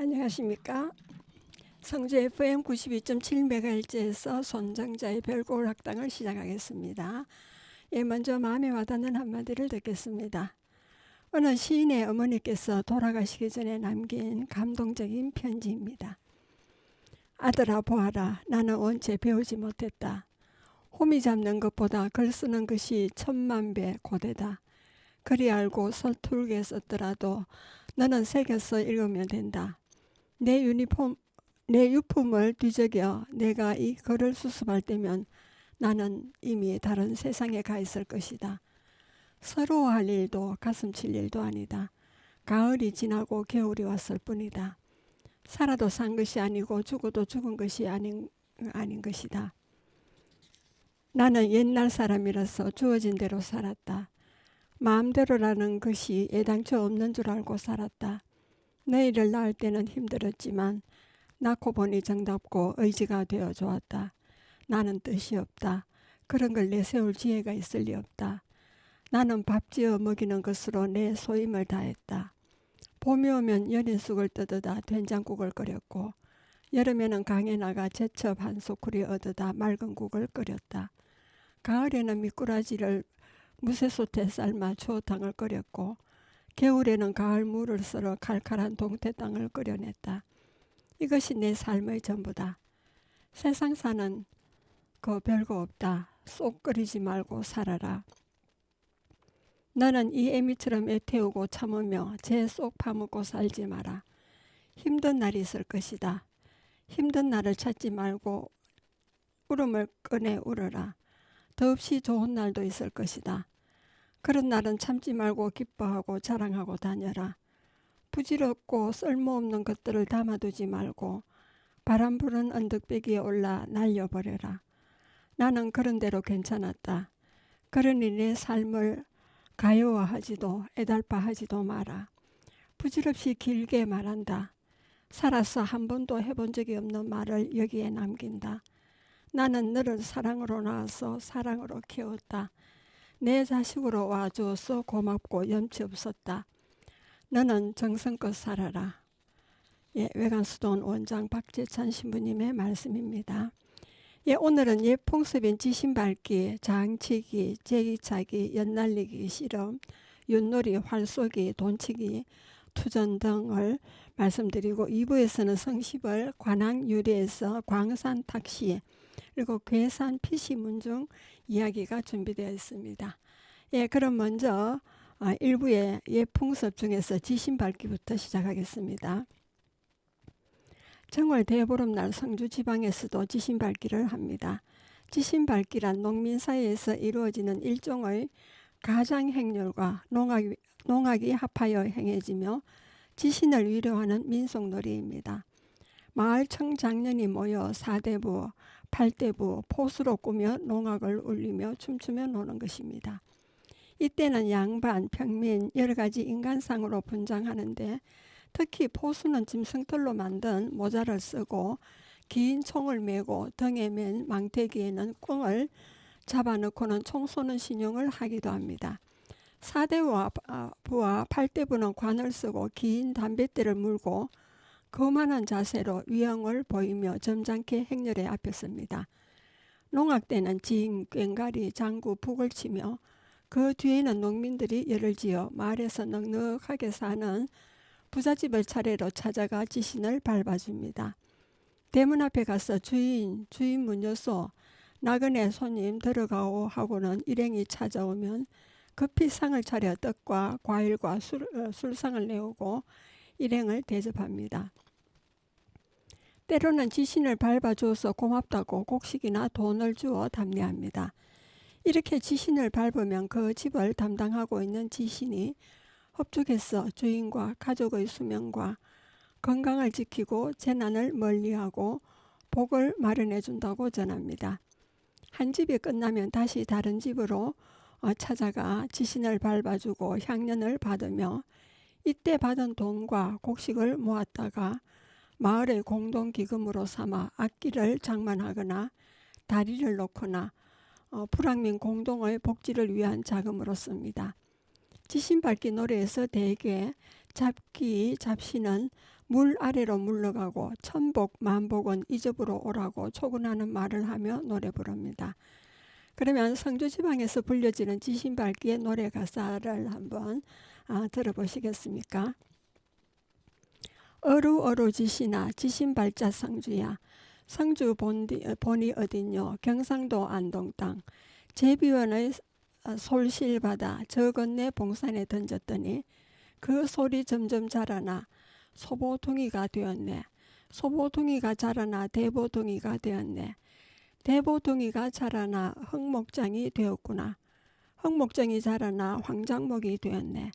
안녕하십니까. 성주 FM 92.7MHz에서 손정자의 별곡을 학당을 시작하겠습니다. 먼저 마음에 와닿는 한마디를 듣겠습니다. 어느 시인의 어머니께서 돌아가시기 전에 남긴 감동적인 편지입니다. 아들아 보아라, 나는 원체 배우지 못했다. 호미 잡는 것보다 글 쓰는 것이 천만 배 고되다. 글이 알고 서툴게 썼더라도 너는 새겨서 읽으면 된다. 내 유품을 뒤적여 내가 이 글을 수습할 때면 나는 이미 다른 세상에 가 있을 것이다. 서러워할 일도 가슴 칠 일도 아니다. 가을이 지나고 겨울이 왔을 뿐이다. 살아도 산 것이 아니고 죽어도 죽은 것이 아닌 것이다. 나는 옛날 사람이라서 주어진 대로 살았다. 마음대로라는 것이 애당초 없는 줄 알고 살았다. 내일을 낳을 때는 힘들었지만 낳고 보니 정답고 의지가 되어 좋았다. 나는 뜻이 없다. 그런 걸 내세울 지혜가 있을 리 없다. 나는 밥 지어 먹이는 것으로 내 소임을 다했다. 봄이 오면 연인쑥을 뜯어다 된장국을 끓였고 여름에는 강에 나가 제첩 한 소쿠리 얻어다 맑은 국을 끓였다. 가을에는 미꾸라지를 무쇠솥에 삶아 추어탕을 끓였고 겨울에는 가을 물을 썰어 칼칼한 동태탕을 끓여냈다. 이것이 내 삶의 전부다. 세상 사는 거 별거 없다. 쏙 끓이지 말고 살아라. 너는 이 애미처럼 애태우고 참으며 제 쏙 파묻고 살지 마라. 힘든 날이 있을 것이다. 힘든 날을 찾지 말고 울음을 꺼내 울어라. 더없이 좋은 날도 있을 것이다. 그런 날은 참지 말고 기뻐하고 자랑하고 다녀라. 부질없고 쓸모없는 것들을 담아두지 말고 바람 부는 언덕배기에 올라 날려버려라. 나는 그런 대로 괜찮았다. 그러니 내 삶을 가여워하지도 애달파하지도 마라. 부질없이 길게 말한다. 살아서 한 번도 해본 적이 없는 말을 여기에 남긴다. 나는 너를 사랑으로 낳아서 사랑으로 키웠다. 내 자식으로 와주어서 고맙고 염치 없었다. 너는 정성껏 살아라. 외관수도원 원장 박재찬 신부님의 말씀입니다. 오늘은 옛 풍습인 지신밟기, 장치기, 제기차기, 연날리기, 실험, 윷놀이, 활쏘기, 돈치기, 투전 등을 말씀드리고 2부에서는 성시벌, 관악유래에서 광산 탁시, 그리고 괴산 피시문중 이야기가 준비되어 있습니다. 그럼 먼저 1부의 옛 풍습 중에서 지신밟기부터 시작하겠습니다. 정월 대보름날 성주 지방에서도 지신밟기를 합니다. 지신밟기란 농민 사이에서 이루어지는 일종의 가장행렬과 농악이 합하여 행해지며 지신을 위로하는 민속놀이입니다. 마을 청장년이 모여 4대부, 8대부, 포수로 꾸며 농악을 울리며 춤추며 노는 것입니다. 이때는 양반, 평민, 여러가지 인간상으로 분장하는데 특히 포수는 짐승털로 만든 모자를 쓰고 긴 총을 메고 등에 맨 망태기에는 꿩을 잡아넣고는 총 쏘는 신용을 하기도 합니다. 4대부와 8대부는 관을 쓰고 긴 담뱃대를 물고 거만한 자세로 위엄을 보이며 점잖게 행렬에 앞에 섭니다. 농악 때는 징, 꽹가리, 장구, 북을 치며 그 뒤에는 농민들이 열을 지어 마을에서 넉넉하게 사는 부잣집을 차례로 찾아가 지신을 밟아줍니다. 대문 앞에 가서 주인 문 여소, 나그네 손님 들어가오 하고는 일행이 찾아오면 급히 상을 차려 떡과 과일과 술상을 내오고 일행을 대접합니다. 때로는 지신을 밟아주어서 고맙다고 곡식이나 돈을 주어 답례합니다. 이렇게 지신을 밟으면 그 집을 담당하고 있는 지신이 협족해서 주인과 가족의 수명과 건강을 지키고 재난을 멀리하고 복을 마련해 준다고 전합니다. 한 집이 끝나면 다시 다른 집으로 찾아가 지신을 밟아주고 향년을 받으며 이때 받은 돈과 곡식을 모았다가 마을의 공동기금으로 삼아 악기를 장만하거나 다리를 놓거나 불황민 공동의 복지를 위한 자금으로 씁니다. 지신밟기 노래에서 대개 잡시는 물 아래로 물러가고 천복 만복은 이 집으로 오라고 초근하는 말을 하며 노래 부릅니다. 그러면 성주지방에서 불려지는 지신밟기의 노래 가사를 한번 들어보시겠습니까? 어루어루 지신아 지신발자 성주야 성주 본이 어딨뇨 경상도 안동 땅 제비원의 솔실바다 저 건네 봉산에 던졌더니 그 솔이 점점 자라나 소보둥이가 되었네. 소보둥이가 자라나 대보둥이가 되었네. 대보둥이가 자라나 흑목장이 되었구나. 흑목장이 자라나 황장목이 되었네.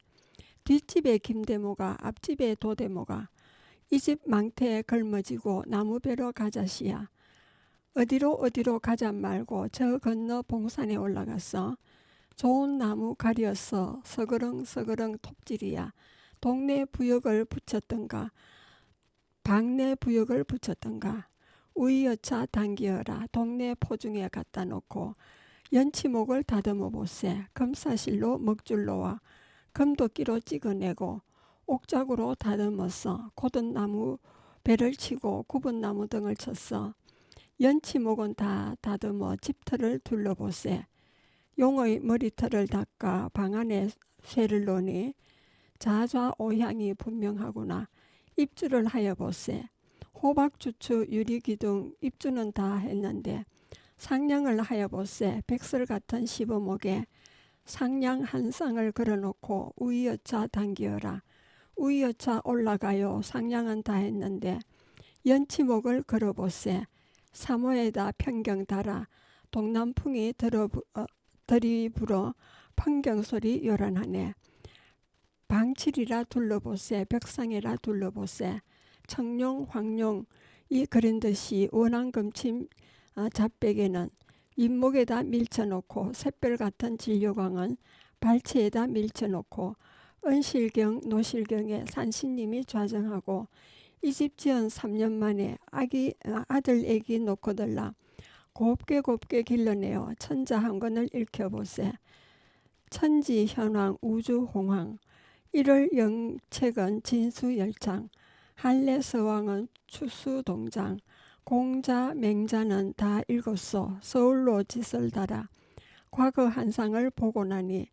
뒷집에 김대모가 앞집에 도대모가 이 집 망태에 걸머지고 나무배로 가자시야. 어디로 가자 말고 저 건너 봉산에 올라갔어. 좋은 나무 가리었어. 서그렁서그렁 톱질이야. 동네 부역을 붙였던가 방내 부역을 붙였던가 우이여차 당기어라. 동네 포중에 갖다 놓고 연치목을 다듬어 보세. 금사실로 먹줄로와 금도끼로 찍어내고 옥작으로 다듬었어. 곧은 나무 배를 치고 굽은 나무 등을 쳤어. 연치목은 다 다듬어 집터를 둘러보세. 용의 머리털을 닦아 방 안에 쇠를 놓으니 자좌오향이 분명하구나. 입주를 하여 보세. 호박주추 유리기둥 입주는 다 했는데 상냥을 하여 보세. 백설 같은 시범목에 상냥 한 쌍을 걸어놓고 우이여차 당기어라. 우이여차 올라가요. 상냥은 다 했는데 연치목을 걸어보세. 사모에다 평경 달아 동남풍이 들이불어 판경소리 요란하네. 방칠이라 둘러보세. 벽상이라 둘러보세. 청룡 황룡 이 그린 듯이 원앙금침 잡백에는 윗목에다 밀쳐놓고 샛별 같은 진료광은 발치에다 밀쳐놓고 은실경 노실경에 산신님이 좌정하고 이 집 지은 3년 만에 아들 애기 놓고들라 곱게 길러내어 천자 한 권을 읽혀보세. 천지 현황 우주 홍황 1월 영책은 진수열창 한래 서왕은 추수동장 공자 맹자는 다 읽었소. 서울로 짓을 달아 과거 한상을 보고 나니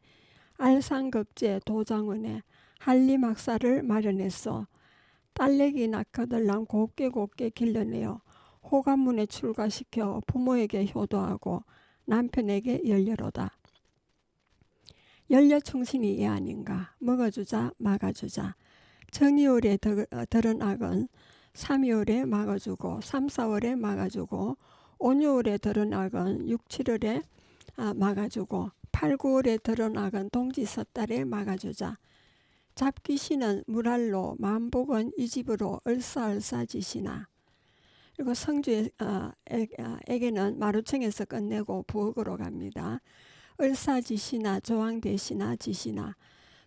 알상급제 도장원에 한리막사를 마련했소. 딸내기 낳거들랑 곱게 길러내어 호감문에 출가시켜 부모에게 효도하고 남편에게 열려로다. 열려충신이 이 아닌가. 먹어주자 막아주자. 정이월에 들은 악은 3.2월에 막아주고 3, 4월에 막아주고 5, 6월에 들은 악은 6, 7월에 막아주고 8, 9월에 들은 악은 동지 섣달에 막아주자. 잡귀신은 물알로 만복은 이 집으로 얼싸지시나. 그리고 성주에게는 마루청에서 끝내고 부엌으로 갑니다. 얼싸지시나 조항대시나 지시나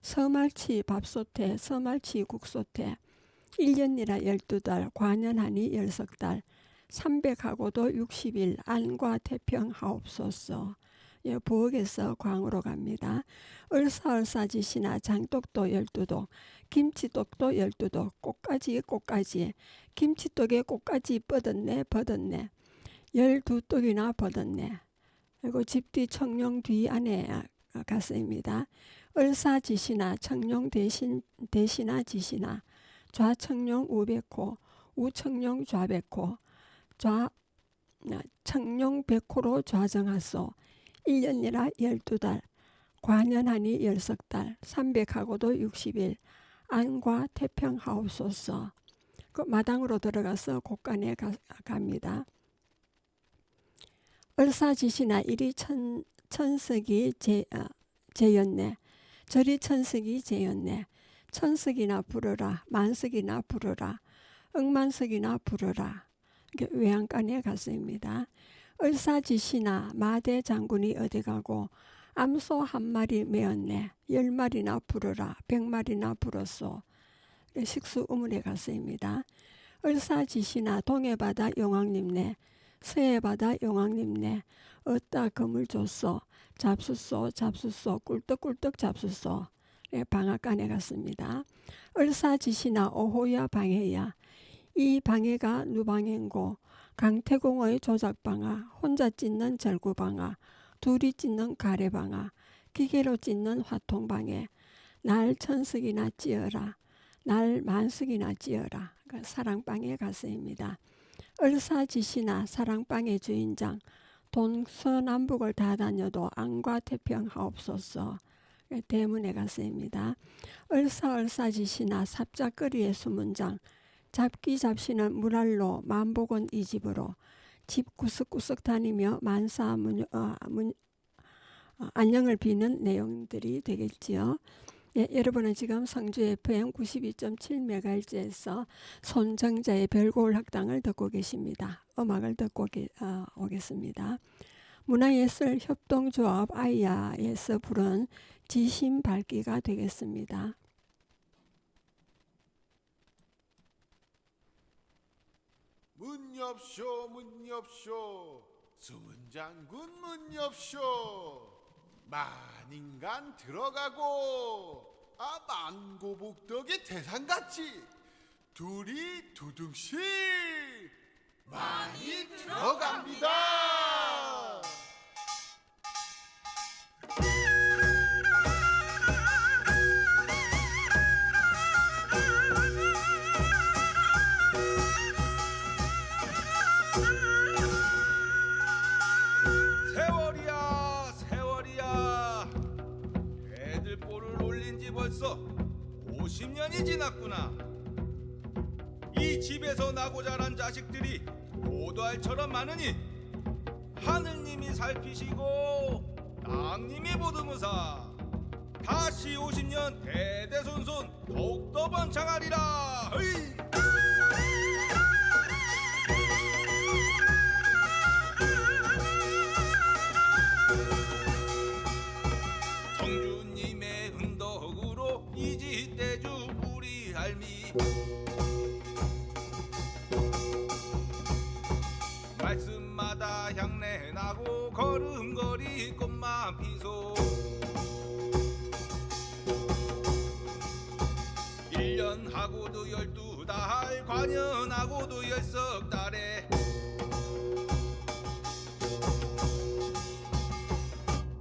서말치 밥솥에 서말치 국솥에 1년이라 12달 과년하니 10달 300하고도 60일 안과 태평 하옵소서. 예, 부엌에서 광으로 갑니다. 얼싸지시나 장독도 12독 김치독도 12독 꽃가지 김치독에 꽃가지 뻗었네 12독이나 뻗었네. 그리고 집 뒤 청룡 뒤 안에 갔습니다. 얼싸지시나 청룡 대시나 지시나 좌청룡 우백호 우청룡 좌백호 청룡 백호로 좌정하소. 1년이라 12달 과년하니 10달 300하고도 60일 안과 태평하옵소서. 그 마당으로 들어가서 곳간에 갑니다. 얼싸지시나 이리 천석이 제였네. 저리 천석이 제였네. 천석이나 부르라. 만석이나 부르라. 억만석이나 부르라. 외양간에 갔습니다. 얼싸지시나 마대 장군이 어디 가고 암소 한 마리 메었네. 10마리나 부르라. 100마리나 부르소. 식수 우물에 갔습니다. 얼싸지시나 동해바다 용왕님네. 서해바다 용왕님네. 어따 금을 줬소. 잡수소 꿀떡꿀떡 잡수소. 방앗간에 갔습니다. 을사지시나 오호야 방해야. 이 방해가 누방해고 강태공의 조작방아, 혼자 찢는 절구방아, 둘이 찢는 가래방아, 기계로 찢는 화통방해. 날 천석이나 찌어라, 날 만석이나 찌어라. 사랑방의 가수입니다. 을사지시나 사랑방의 주인장, 동서남북을 다 다녀도 안과 태평하옵소서. 대문의 가수입니다. 을사지시나 삽작거리의 수문장, 잡기 잡시는 물알로 만복은 이 집으로. 집 구석구석 다니며 안녕을 비는 내용들이 되겠지요. 여러분은 지금 성주 FM 92.7MHz에서 손정자의 별고을 학당을 듣고 계십니다. 음악을 듣고 오겠습니다. 문화예술 협동조합 아이야에서 부른 지심 밝기가 되겠습니다. 문 엽쇼 문 엽쇼 수문장군 문 엽쇼 만인간 들어가고 만고복덕의 대상같이 둘이 두둥실 많이 들어갑니다. 세월이야 세월이야, 애들 볼을 올린 지 벌써 50년이 지났구나. 이 집에서 나고 자란 자식들이 오도알처럼 많으니 하늘님이 살피시고 땅님이 보듬으사 다시 50년 대대손손 더욱더 번창하리라. 으이! 성주님의 은덕으로 이지대주 우리 할미, 말씀마다 향내 나고 걸음걸이 꽃만 피소. 1년 하고도 12달, 관연하고도 10석달에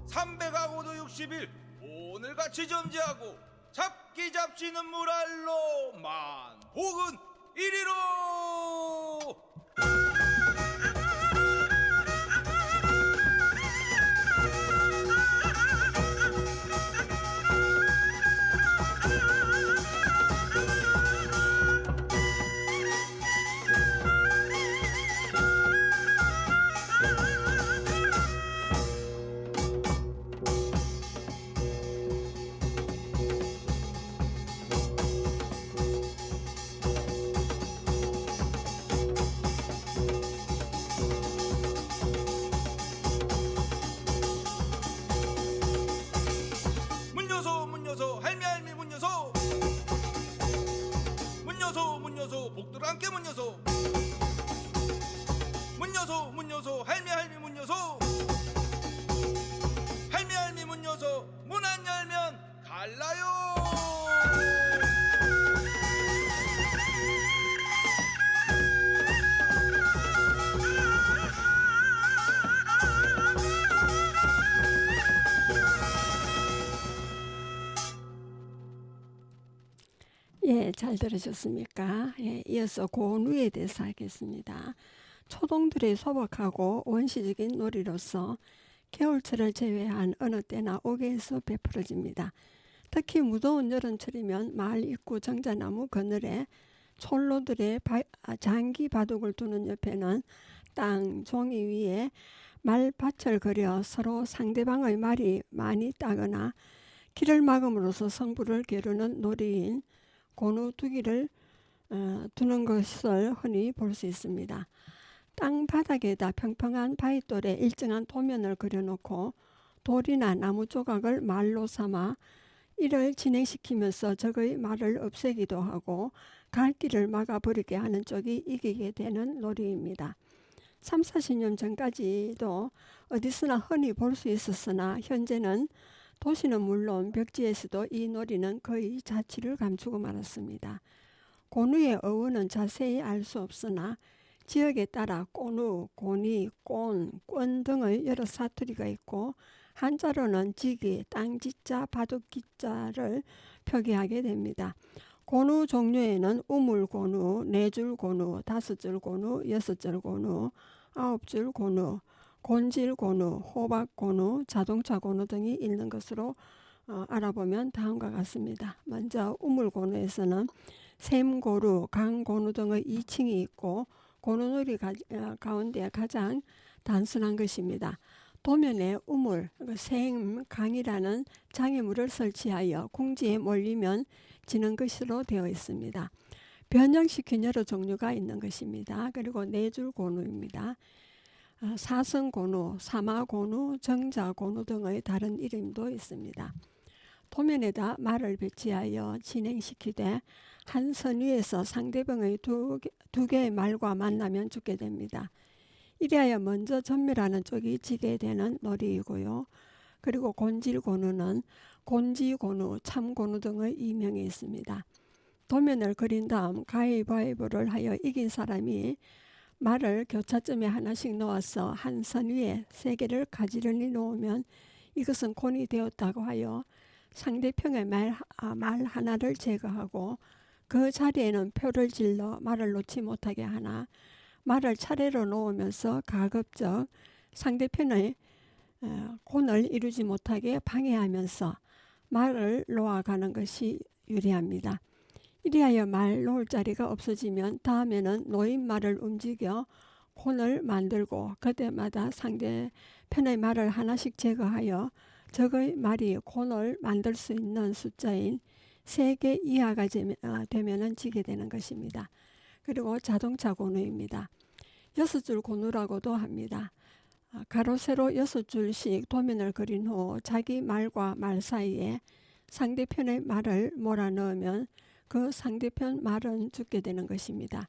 300하고도 60일 오늘같이 점지하고 잡기 잡시는 물알로 만복은 이리로. 할미 문 여소, 문 여소 문 여소 복들 함께 문 여소, 문 여소 문 여소 할미 문 여소, 할미 문 여소 문 안 열면 갈라요. 예, 잘 들으셨습니까? 예, 이어서 고누에 대해서 하겠습니다. 초동들의 소박하고 원시적인 놀이로서 겨울철을 제외한 어느 때나 옥에서 베풀어집니다. 특히 무더운 여름철이면 마을 입구 정자나무 그늘에 촐로들의 장기 바둑을 두는 옆에는 땅 종이 위에 말밭을 그려 서로 상대방의 말이 많이 따거나 길을 막음으로써 성부를 겨루는 놀이인 고누두기를 두는 것을 흔히 볼 수 있습니다. 땅 바닥에다 평평한 바위돌에 일정한 도면을 그려놓고 돌이나 나무 조각을 말로 삼아 이를 진행시키면서 적의 말을 없애기도 하고 갈 길을 막아버리게 하는 쪽이 이기게 되는 놀이입니다. 30-40년 전까지도 어디서나 흔히 볼 수 있었으나 현재는 도시는 물론 벽지에서도 이 놀이는 거의 자취를 감추고 말았습니다. 고누의 어원은 자세히 알 수 없으나 지역에 따라 꼬누, 고니, 꼰, 권 등의 여러 사투리가 있고 한자로는 지기, 땅지자, 바둑기자를 표기하게 됩니다. 고누 종류에는 우물고누, 4줄 고누, 5줄 고누, 6줄 고누, 9줄 고누, 곤질 고누, 호박 고누, 자동차 고누 등이 있는 것으로 알아보면 다음과 같습니다. 먼저 우물고누에서는 샘고루, 강고누 등의 2층이 있고 고누놀이 가운데 가장 단순한 것입니다. 도면에 우물, 샘, 강이라는 장애물을 설치하여 궁지에 몰리면 지는 것으로 되어 있습니다. 변형시킨 여러 종류가 있는 것입니다. 그리고 4줄 고누입니다. 사성고누, 사마고누, 정자고누 등의 다른 이름도 있습니다. 도면에다 말을 배치하여 진행시키되 한 선 위에서 상대방의 두 개의 말과 만나면 죽게 됩니다. 이래야 먼저 전멸하는 쪽이 지게 되는 놀이이고요. 그리고 곤질고누는 곤지고누, 참고누 등의 이명이 있습니다. 도면을 그린 다음 가위바위보를 하여 이긴 사람이 말을 교차점에 하나씩 놓아서 한 선 위에 3개를 가지런히 놓으면 이것은 곤이 되었다고 하여 상대편의 말 하나를 제거하고 그 자리에는 표를 질러 말을 놓지 못하게 하나 말을 차례로 놓으면서 가급적 상대편의 곤을 이루지 못하게 방해하면서 말을 놓아가는 것이 유리합니다. 이리하여 말 놓을 자리가 없어지면 다음에는 놓인 말을 움직여 곤을 만들고 그때마다 상대편의 말을 하나씩 제거하여 적의 말이 곤을 만들 수 있는 숫자인 3개 이하가 되면 지게 되는 것입니다. 그리고 자동차 고누입니다. 6줄 고누라고도 합니다. 가로 세로 6줄씩 도면을 그린 후 자기 말과 말 사이에 상대편의 말을 몰아넣으면 그 상대편 말은 죽게 되는 것입니다.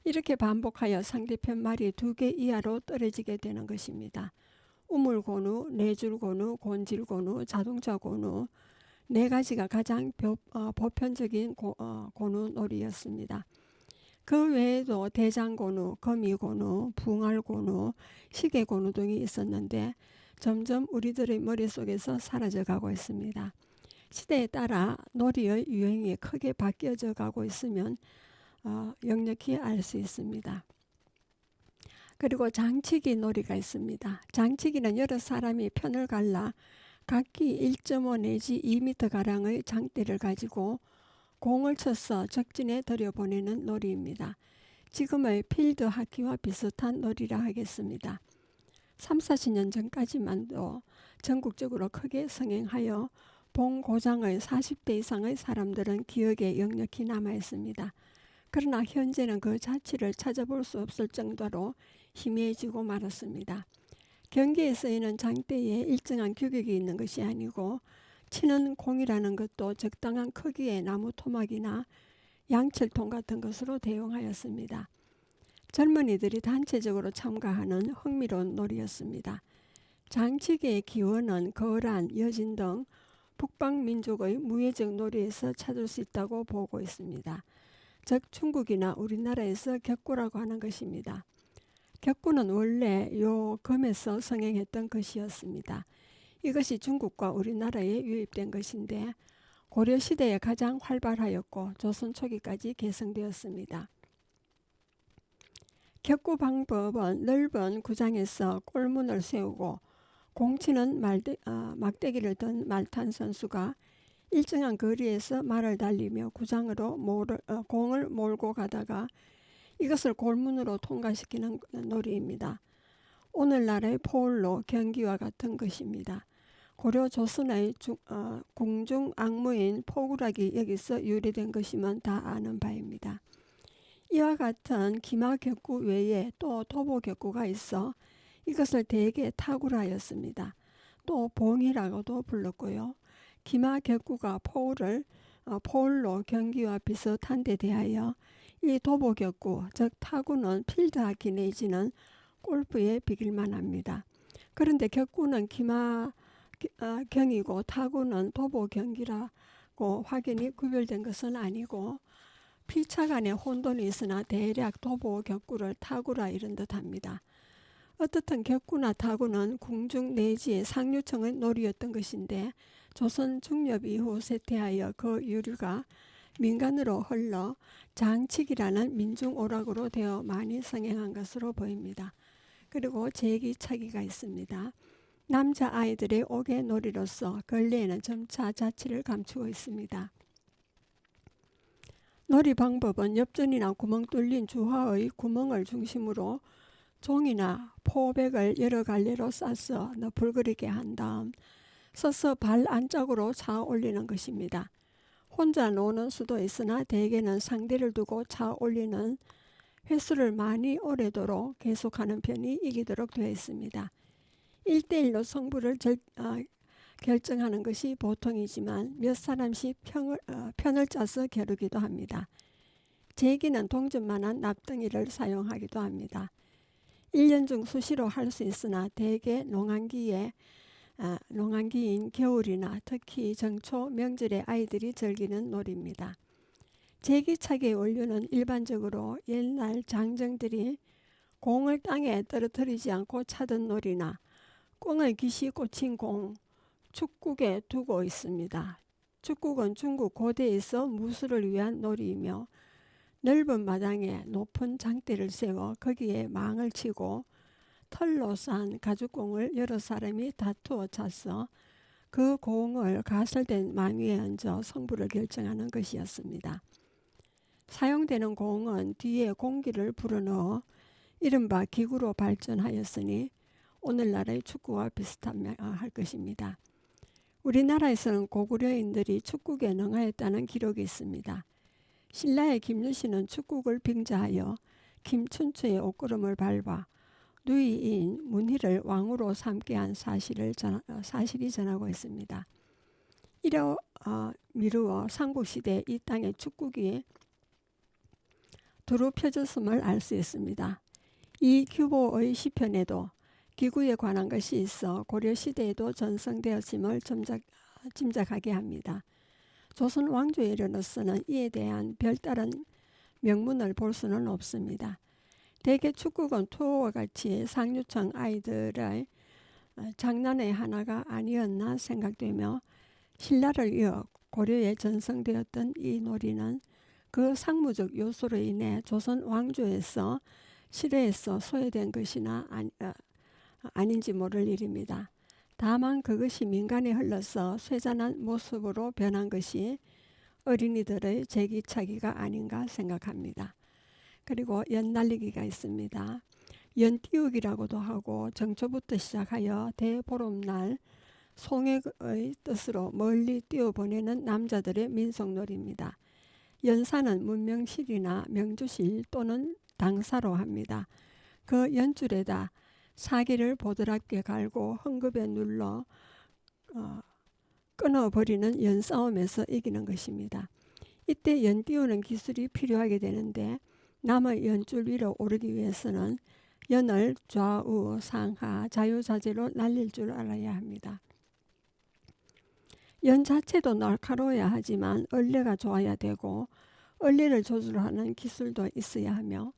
이렇게 반복하여 상대편 말이 2개 이하로 떨어지게 되는 것입니다. 우물고누, 4줄 고누, 곤질고누, 자동차 고누 4가지가 가장 보편적인 고누 놀이였습니다. 그 외에도 대장고누, 거미고누, 붕알고누, 시계고누 등이 있었는데 점점 우리들의 머릿속에서 사라져가고 있습니다. 시대에 따라 놀이의 유행이 크게 바뀌어져 가고 있으면 역력히 알 수 있습니다. 그리고 장치기 놀이가 있습니다. 장치기는 여러 사람이 편을 갈라 각기 1.5 내지 2m가량의 장대를 가지고 공을 쳐서 적진에 들여보내는 놀이입니다. 지금의 필드 하키와 비슷한 놀이라 하겠습니다. 30-40년 전까지만도 전국적으로 크게 성행하여 봉고장의 40대 이상의 사람들은 기억에 역력히 남아있습니다. 그러나 현재는 그 자취를 찾아볼 수 없을 정도로 희미해지고 말았습니다. 경기에 쓰이는 장대에 일정한 규격이 있는 것이 아니고 치는 공이라는 것도 적당한 크기의 나무 토막이나 양철통 같은 것으로 대용하였습니다. 젊은이들이 단체적으로 참가하는 흥미로운 놀이였습니다. 장치기의 기원은 거란, 여진 등 북방민족의 무예적 놀이에서 찾을 수 있다고 보고 있습니다. 즉 중국이나 우리나라에서 격구라고 하는 것입니다. 격구는 원래 금에서 성행했던 것이었습니다. 이것이 중국과 우리나라에 유입된 것인데 고려시대에 가장 활발하였고 조선 초기까지 개성되었습니다. 격구 방법은 넓은 구장에서 골문을 세우고 공치는 막대기를 든 말탄 선수가 일정한 거리에서 말을 달리며 구장으로 공을 몰고 가다가 이것을 골문으로 통과시키는 놀이입니다. 오늘날의 포울로 경기와 같은 것입니다. 고려 조선의 궁중 악무인 포구락이 여기서 유래된 것이면 다 아는 바입니다. 이와 같은 기마격구 외에 또 도보격구가 있어 이것을 대개 타구라 하였습니다. 또 봉이라고도 불렀고요. 기마격구가 포울로 경기와 비슷한 데 대하여 이 도보격구, 즉 타구는 필드하키 내지는 골프에 비길만 합니다. 그런데 격구는 기마 경이고 타구는 도보 경기라고 확연히 구별된 것은 아니고 피차 간에 혼돈이 있으나 대략 도보 격구를 타구라 이런 듯합니다. 어떻든 격구나 타구는 궁중 내지의 상류층의 놀이였던 것인데 조선 중엽 이후 쇠퇴하여 그 유류가 민간으로 흘러 장치기라는 민중 오락으로 되어 많이 성행한 것으로 보입니다. 그리고 제기차기가 있습니다. 남자아이들의 옥의 놀이로서 근래에는 점차 자취를 감추고 있습니다. 놀이 방법은 엽전이나 구멍 뚫린 주화의 구멍을 중심으로 종이나 포백을 여러 갈래로 싸서 너풀거리게 한 다음 서서 발 안짝으로 차 올리는 것입니다. 혼자 노는 수도 있으나 대개는 상대를 두고 차 올리는 횟수를 많이 오래도록 계속하는 편이 이기도록 되어 있습니다. 1대1로 승부를 결정하는 것이 보통이지만 몇 사람씩 편을 짜서 겨루기도 합니다. 제기는 동전만한 납덩이를 사용하기도 합니다. 1년 중 수시로 할 수 있으나 대개 농한기인 겨울이나 특히 정초 명절에 아이들이 즐기는 놀이입니다. 제기차기의 원료는 일반적으로 옛날 장정들이 공을 땅에 떨어뜨리지 않고 차던 놀이나 꽁의 깃이 꽂힌 공, 축국에 두고 있습니다. 축국은 중국 고대에서 무술을 위한 놀이이며 넓은 마당에 높은 장대를 세워 거기에 망을 치고 털로 싼 가죽공을 여러 사람이 다투어 차서 그 공을 가설된 망 위에 얹어 승부를 결정하는 것이었습니다. 사용되는 공은 뒤에 공기를 불어넣어 이른바 기구로 발전하였으니 오늘날의 축구와 비슷할 것입니다. 우리나라에서는 고구려인들이 축구에 능하였다는 기록이 있습니다. 신라의 김유신은 축국을 빙자하여 김춘추의 옷걸음을 밟아 누이인 문희를 왕으로 삼게 한 사실이 전하고 있습니다. 이러 미루어 삼국시대 이 땅에 축국이 두루 펴졌음을 알 수 있습니다. 이 규보의 시편에도 기구에 관한 것이 있어 고려시대에도 전승되었음을 짐작하게 합니다. 조선 왕조에 이르러서는 이에 대한 별다른 명문을 볼 수는 없습니다. 대개 축구는 투어와 같이 상류층 아이들의 장난의 하나가 아니었나 생각되며 신라를 이어 고려에 전승되었던 이 놀이는 그 상무적 요소로 인해 조선 왕조에서 실외에서 소외된 것이나 아닌지 모를 일입니다. 다만 그것이 민간에 흘러서 쇠잔한 모습으로 변한 것이 어린이들의 제기차기가 아닌가 생각합니다. 그리고 연날리기가 있습니다. 연띄우기라고도 하고 정초부터 시작하여 대보름날 송액의 뜻으로 멀리 띄워보내는 남자들의 민속놀이입니다. 연사는 문명실이나 명주실 또는 당사로 합니다. 그 연줄에다 사기를 보드랍게 갈고 헝겊에 눌러 끊어버리는 연싸움에서 이기는 것입니다. 이때 연띄우는 기술이 필요하게 되는데 남의 연줄 위로 오르기 위해서는 연을 좌우 상하 자유자재로 날릴 줄 알아야 합니다. 연 자체도 날카로워야 하지만 얼레가 좋아야 되고 얼레를 조절하는 기술도 있어야 하며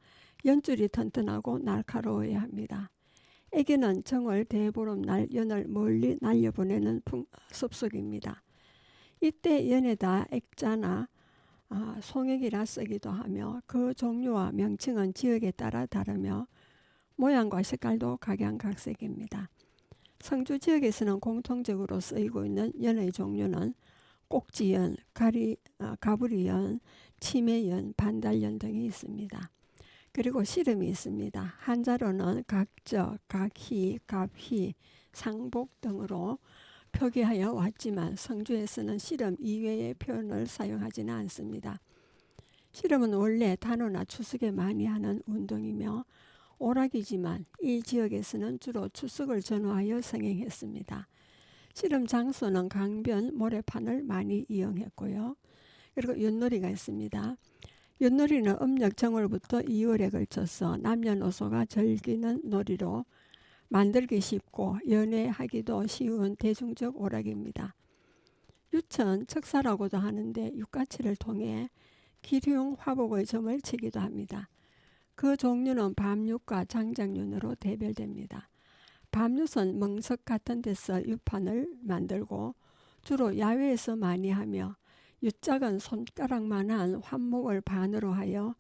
연줄이 튼튼하고 날카로워야 합니다. 애기는 정월 대보름날 연을 멀리 날려보내는 습속입니다. 이때 연에다 액자나 송액이라 쓰기도 하며 그 종류와 명칭은 지역에 따라 다르며 모양과 색깔도 각양각색입니다. 성주 지역에서는 공통적으로 쓰이고 있는 연의 종류는 꼭지연, 가부리연, 치매연, 반달연 등이 있습니다. 그리고 씨름이 있습니다. 한자로는 각적, 각희, 갑희, 상복 등으로 표기하여 왔지만 성주에서는 씨름 이외의 표현을 사용하지는 않습니다. 씨름은 원래 단오나 추석에 많이 하는 운동이며 오락이지만 이 지역에서는 주로 추석을 전후하여 성행했습니다. 씨름 장소는 강변, 모래판을 많이 이용했고요. 그리고 윷놀이가 있습니다. 윷놀이는 음력 정월부터 2월에 걸쳐서 남녀노소가 즐기는 놀이로 만들기 쉽고 연애하기도 쉬운 대중적 오락입니다. 유천, 척사라고도 하는데 육가치를 통해 기륭, 화복의 점을 치기도 합니다. 그 종류는 밤윷과 장작윤으로 대별됩니다. 밤윷은 멍석 같은 데서 유판을 만들고 주로 야외에서 많이 하며 윷짝은 손가락만한 환목을 반으로 하여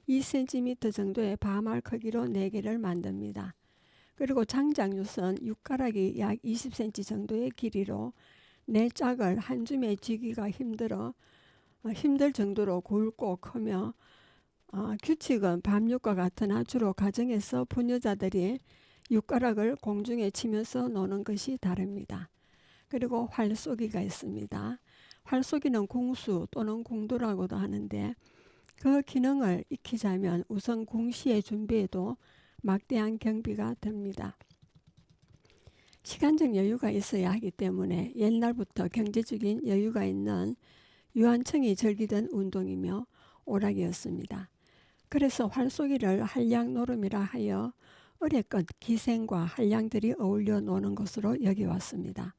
2cm 정도의 밤알 크기로 4개를 만듭니다. 그리고 장작윷은 육가락이 약 20cm 정도의 길이로 4짝을 한 줌에 쥐기가 힘들 정도로 굵고 크며 규칙은 밤윷과 같으나 주로 가정에서 부녀자들이 육가락을 공중에 치면서 노는 것이 다릅니다. 그리고 활쏘기가 있습니다. 활쏘기는 궁수 또는 궁두라고도 하는데 그 기능을 익히자면 우선 궁시의 준비에도 막대한 경비가 듭니다. 시간적 여유가 있어야 하기 때문에 옛날부터 경제적인 여유가 있는 유한청이 즐기던 운동이며 오락이었습니다. 그래서 활쏘기를 한량노름이라 하여 어레껏 기생과 한량들이 어울려 노는 것으로 여겨왔습니다.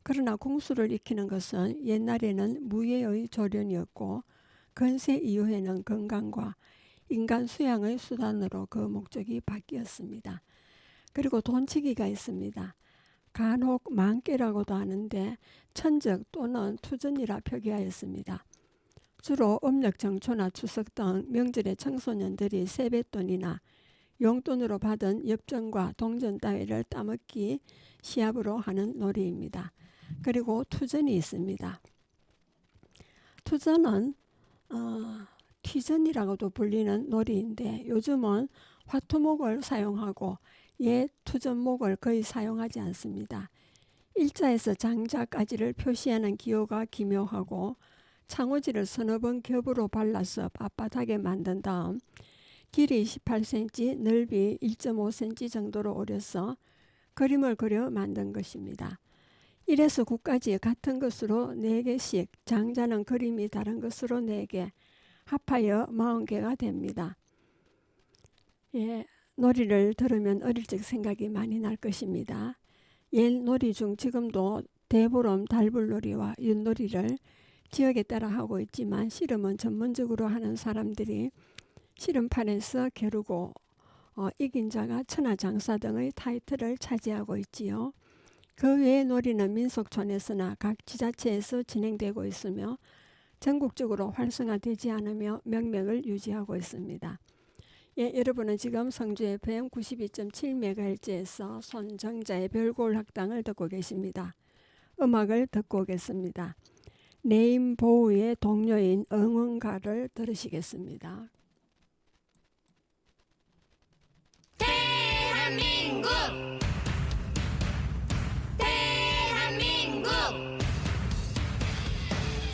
그러나 궁수를 익히는 것은 옛날에는 무예의 조련이었고 근세 이후에는 건강과 인간 수양의 수단으로 그 목적이 바뀌었습니다. 그리고 돈치기가 있습니다. 간혹 만깨라고도 하는데 천적 또는 투전이라 표기하였습니다. 주로 음력 정초나 추석 등 명절에 청소년들이 세뱃돈이나 용돈으로 받은 엽전과 동전 따위를 따먹기 시합으로 하는 놀이입니다. 그리고 투전이 있습니다. 투전은 튀전이라고도 불리는 놀이인데 요즘은 화투목을 사용하고 옛 투전목을 거의 사용하지 않습니다. 일자에서 장자까지를 표시하는 기호가 기묘하고 창호지를 서너 번 겹으로 발라서 빳빳하게 만든 다음 길이 18cm, 넓이 1.5cm 정도로 오려서 그림을 그려 만든 것입니다. 1에서 9까지 같은 것으로 4개씩, 장자는 그림이 다른 것으로 4개, 합하여 40개가 됩니다. 놀이를 들으면 어릴 적 생각이 많이 날 것입니다. 옛 놀이 중 지금도 대보름, 달불놀이와 윷놀이를 지역에 따라 하고 있지만 씨름은 전문적으로 하는 사람들이 씨름판에서 겨루고 이긴 자가 천하장사 등의 타이틀을 차지하고 있지요. 그 외의 놀이는 민속촌에서나 각 지자체에서 진행되고 있으며 전국적으로 활성화되지 않으며 명맥을 유지하고 있습니다. 여러분은 지금 성주 FM 92.7MHz에서 손정자의 별골학당을 듣고 계십니다. 음악을 듣고 오겠습니다. 네임보우의 동료인 응원가를 들으시겠습니다. 대한민국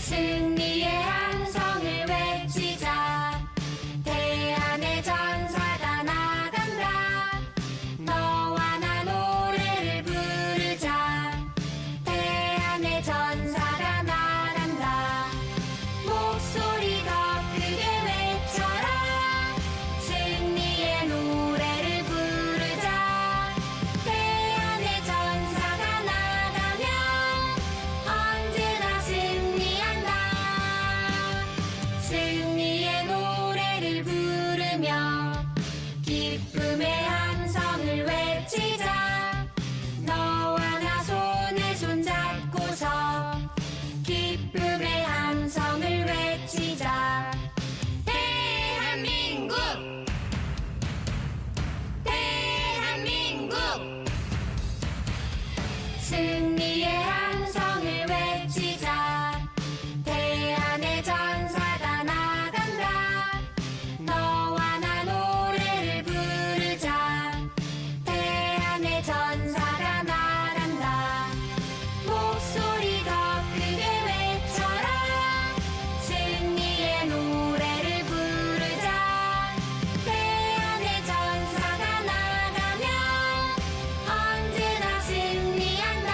승리의 함성을 외치자. 대한의 전사가 나간다. 너와 나 노래를 부르자. 대한의 전사가 나간다. 목소리 더 크게 외쳐라. 승리의 노래를 부르자. 대한의 전사가 나가면 언제나 승리한다. 승리의 노래를 부르며 기쁨의 함성을 외치자. 너와 나 손에 손잡고서 기쁨의 함성을 외치자. 대한민국 승리의 함성을 외치자. 대한의 전사가 나간다. 너와 나 노래를 부르자. 대한의 전사가 나간다. 목소리 더 크게 외쳐라. 승리의 노래를 부르자. 대한의 전사가 나가면 언제나 승리한다.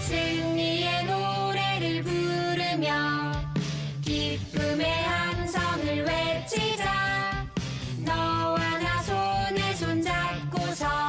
승리의 노래를 부르며 기쁨의 함성을 외치자. 너와 나 손에 손잡고서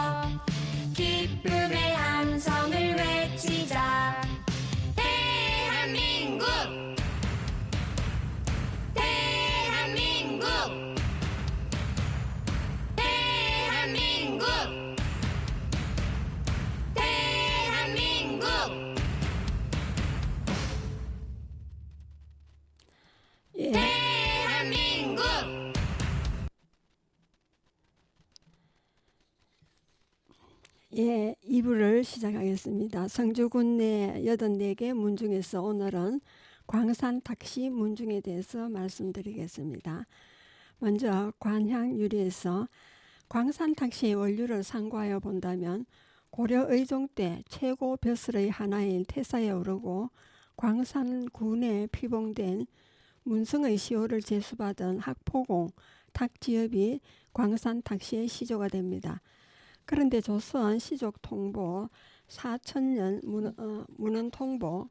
예, 2부를 시작하겠습니다. 성주군 내 84개 문 중에서 오늘은 광산 탁시 문중에 대해서 말씀드리겠습니다. 먼저 관향유리에서 광산 탁시의 원류를 상고하여 본다면 고려 의종 때 최고 벼슬의 하나인 태사에 오르고 광산군에 피봉된 문승의 시호를 제수받은 학포공 탁지엽이 광산 탁시의 시조가 됩니다. 그런데 조선 시족 통보 4000년 문헌 통보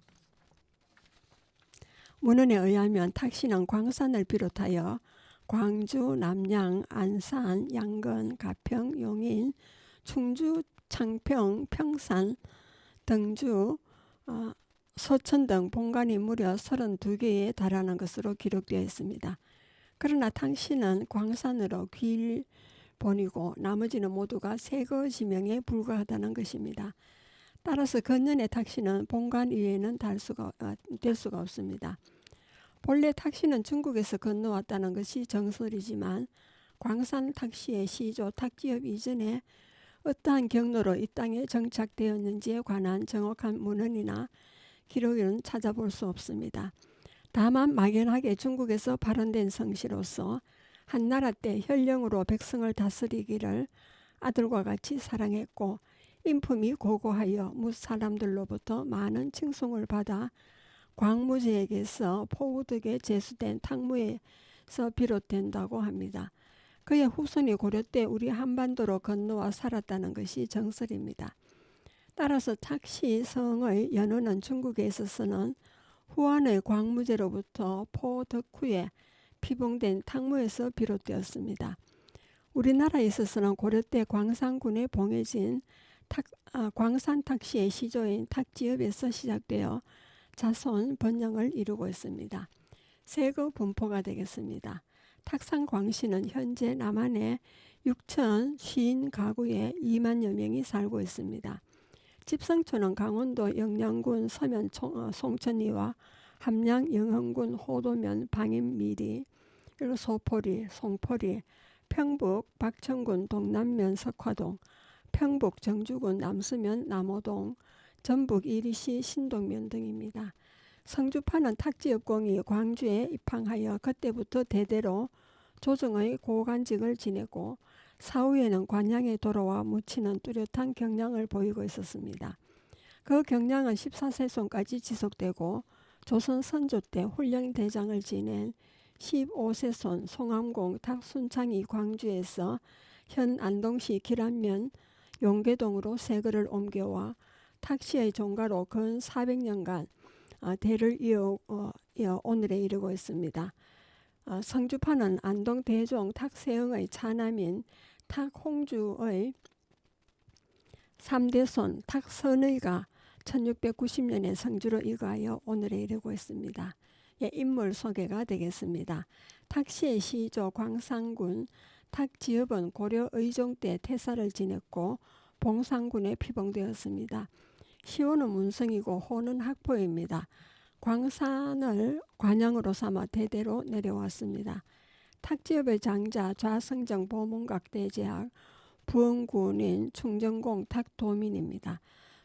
문헌에 의하면 탁시는 광산을 비롯하여 광주, 남양, 안산, 양건, 가평, 용인, 충주, 창평, 평산, 등주, 서천 등 본관이 무려 32개에 달하는 것으로 기록되어 있습니다. 그러나 탁시는 광산으로 길본이고 나머지는 모두가 세거 지명에 불과하다는 것입니다. 따라서 건년의 탁시는 본관 이외에는 될 수가 없습니다. 본래 탁시는 중국에서 건너왔다는 것이 정설이지만 광산 탁시의 시조 탁지엽 이전에 어떠한 경로로 이 땅에 정착되었는지에 관한 정확한 문헌이나 기록은 찾아볼 수 없습니다. 다만 막연하게 중국에서 발원된 성씨로서 한나라 때 현령으로 백성을 다스리기를 아들과 같이 사랑했고 인품이 고고하여 무사람들로부터 많은 칭송을 받아 광무제에게서 포우득에 제수된 탕무에서 비롯된다고 합니다. 그의 후손이 고려 때 우리 한반도로 건너와 살았다는 것이 정설입니다. 따라서 탁시 성의 연호는 중국에 있어서는 후한의 광무제로부터 포덕후에 피봉된 탕무에서 비롯되었습니다. 우리나라에 있어서는 고려 때 광산군에 봉해진 광산 탁시의 시조인 탁지엽에서 시작되어 자손 번영을 이루고 있습니다. 세거 분포가 되겠습니다. 탁산 광씨는 현재 남한에 6,050가구에 2만여 명이 살고 있습니다. 집성초는 강원도 영양군 서면 송천리와 함양 영흥군 호도면 방임미리, 그리고 소포리, 송포리, 평북 박천군 동남면 석화동, 평북 정주군 남수면 남호동, 전북 이리시 신동면 등입니다. 성주파는 탁지엽공이 광주에 입항하여 그때부터 대대로 조정의 고관직을 지내고 사후에는 관양에 돌아와 묻히는 뚜렷한 경량을 보이고 있었습니다. 그 경량은 14세손까지 지속되고 조선 선조 때 훈령대장을 지낸 15세손 송암공 탁순창이 광주에서 현 안동시 기란면 용계동으로 세거를 옮겨와 탁시의 종가로 근 400년간 대를 이어 오늘에 이르고 있습니다. 성주파는 안동 대종 탁세흥의 차남인 탁홍주의 3대손 탁선의가 1690년에 성주로 이가하여 오늘에 이르고 있습니다. 인물 소개가 되겠습니다. 탁시의 시조 광산군 탁지엽은 고려 의종 때 태사를 지냈고 봉산군에 피봉되었습니다. 시호는 문성이고 호는 학포입니다. 광산을 관양으로 삼아 대대로 내려왔습니다. 탁지엽의 장자 좌성정 보문각 대제학 부흥군인 충정공 탁도민입니다.